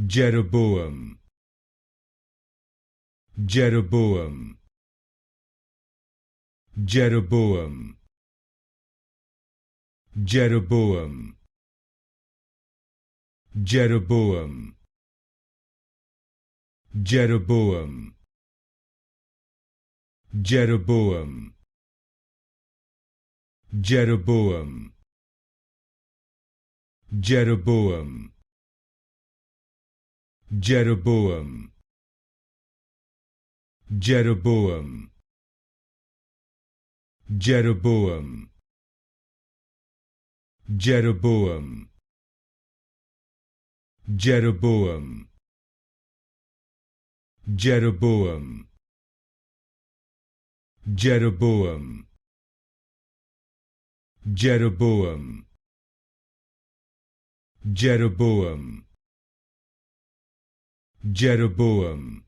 Jeroboam, Jeroboam, Jeroboam, Jeroboam, Jeroboam, Jeroboam, Jeroboam, Jeroboam, Jeroboam, Jeroboam, Jeroboam, Jeroboam, Jeroboam, Jeroboam, Jeroboam, Jeroboam, Jeroboam, Jeroboam, Jeroboam,